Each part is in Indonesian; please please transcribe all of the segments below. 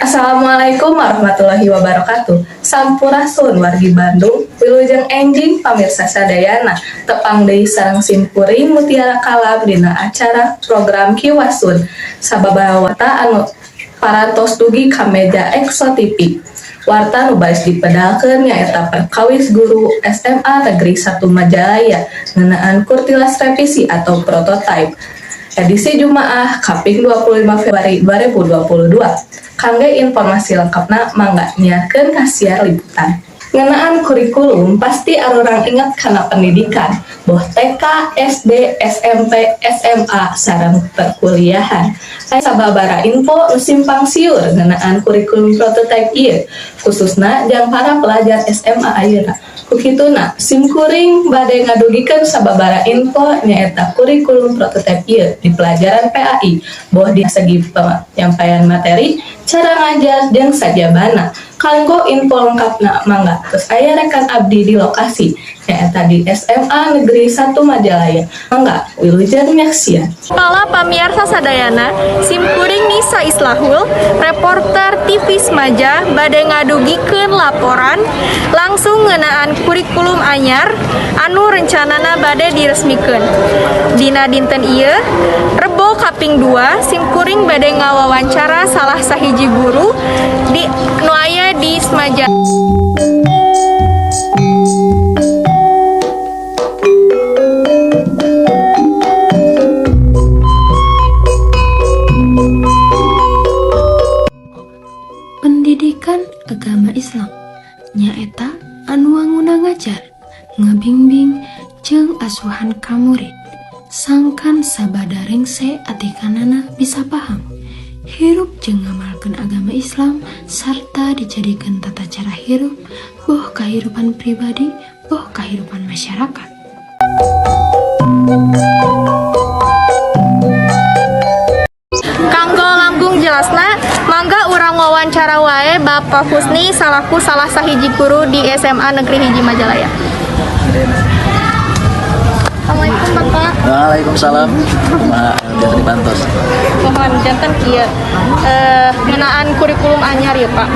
Assalamualaikum warahmatullahi wabarakatuh. Sampurasun wargi Bandung, wilujeng enjing pamirsa sadayana, tepang deui sareng simkuring mutiara kalab dina acara program Kiwasun. Sababaraha warta anu parantos dugi ka meja Exo TV. Warta nu baris dipedalkeun nyaeta perkawis guru SMA Negeri 1 Majalaya ngeunaan kurtilas revisi atau prototype. Edisi Jumaah Kaping 25 Februari 2022. Kangge informasi lengkapna mangga nyiarkeun ka siar liputan. Ngeunaan kurikulum pasti arurang ingat kana pendidikan, boh TK, SD, SMP, SMA sareng perkuliahan. Aya sababaraha info nu simpang siur ngeunaan kurikulum prototype ieu, khususna jang para pelajar SMA ayeuna. Kukituna, simkuring bade ngadugikeun sababaraha info nyaeta kurikulum prototype ieu di pelajaran PAI, boh di segi penyampaian materi, cara ngajar jeung sajabana. Kanggo info lengkapna mangga terus aya rekan abdi di lokasi nyaeta di SMA Negeri 1 Majalaya. Mangga wilujeng nyaksian. Kepala pamirsa sadayana, simkuring Nisa Islahul, reporter TV Smaja bade ngadugikeun laporan langsung ngeunaan kurikulum anyar anu rencanana bade diresmikeun. Dina dinten ieu, Rebo Kaping 2, simkuring bade ngawawancara salah sahiji guru di nu aya di Smaja. Pendidikan agama Islam nyaeta anu wangunna ngajar, ngabimbing jeung asuhan ka murid sangkan sabada rengse atikanana bisa paham hirup jeung ngamalkeun agama Islam sarta dijadikeun tata cara hirup boh kahirupan pribadi boh kahirupan masyarakat. Kanggo langkung jelasna, mangga urang wawancara wae Bapak Husni salaku salah sahiji guru di SMA Negeri 1 Majalaya. Assalamualaikum Bapak. Waalaikumsalam. Jangan dibantos. Mohon janten kieu ngeunaan kurikulum anyar ya Pak.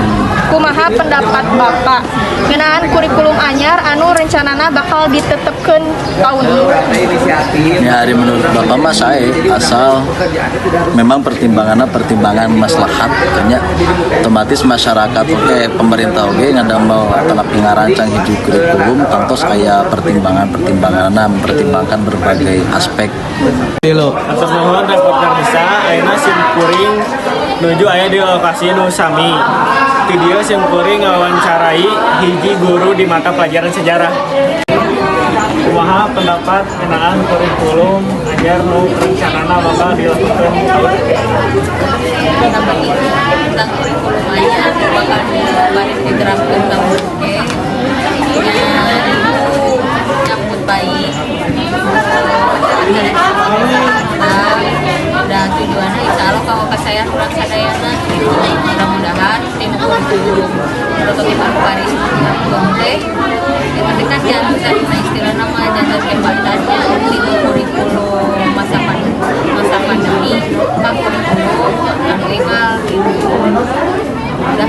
Kumaha pendapat Bapak ngeunaan kurikulum anyar anu rencanana bakal ditetepkeun tahun ieu? Ya, hari menurut Bapak mah sae, asal memang pertimbangan maslahat kayaknya otomatis masyarakat oke pemerintah oke ngadamel tapi ngarancang hiji kurikulum kantos aya pertimbanganna mempertimbangkan berbagai aspek. Atas nuhun reporter Nisa, ayeuna simkuring nuju aya di lokasi nu sami. Ti dieu simkuring ngawancarai hiji guru di mata pelajaran sejarah. Kumaha pendapat ngeunaan kurikulum anyar nu rencanana bakal dilakukan tahun tentang kurikulum anyar bakal diterapkan tahun nyambut baik dan tujuannya insya Allah kalau saya kurang sadayana mudah-mudahan tim kurikulum prototipe Paris Bonte itu kan jangan bisa istilah nama jangan kebatannya tim kurikulum masa pandemi pak kurikulum anu egal gitu udah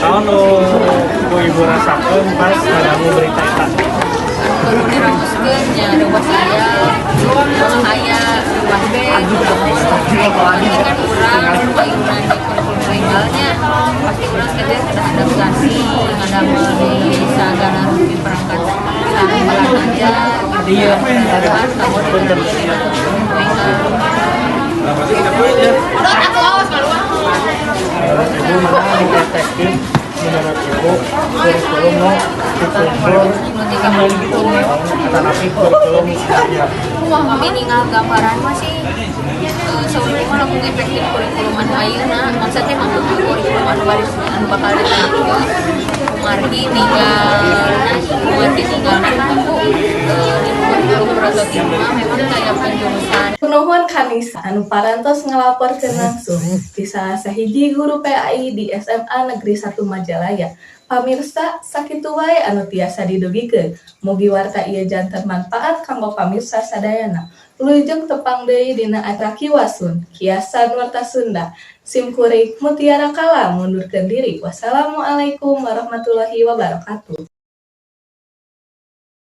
tahun nu ibu rasakeun pas ngadangu berita eta. Kalau diramuskeun nya ruas aya ruas B ini kan kurang payunan di kurikulum legalnya pasti kurang kita sudah adaptasi ngadamel di sagala rupi perangkat sampalan aja dia kan tahun Ibu mana dipraktekin menurut ibu kurikulum nu dikumpul tanapi kurikulum sejarah. Minimal gambaran masih seumur mah lamun efektif kurikulum anu ayeuna maksudnya mah kurikulum anu baris anu bakal diterapkeun kumargi tinggal ibu di kurikulum untuk prototip mah memang kayak penjurusan. Nuhun Kanisa anu parantos ngalaporkeun langsung di salah sahiji guru PAI di SMA Negeri 1 Majalaya. Pamirsa, sakitu wae anu tiasa didugikeun. Mugi warta ieu janten manfaat kanggo pamirsa sadayana. Wilujeng tepang deui dina acara Kiwasun, Kiasan Warta Sunda. Simkuring Mutiara Kala mundurkeun diri. Wassalamualaikum warahmatullahi wabarakatuh.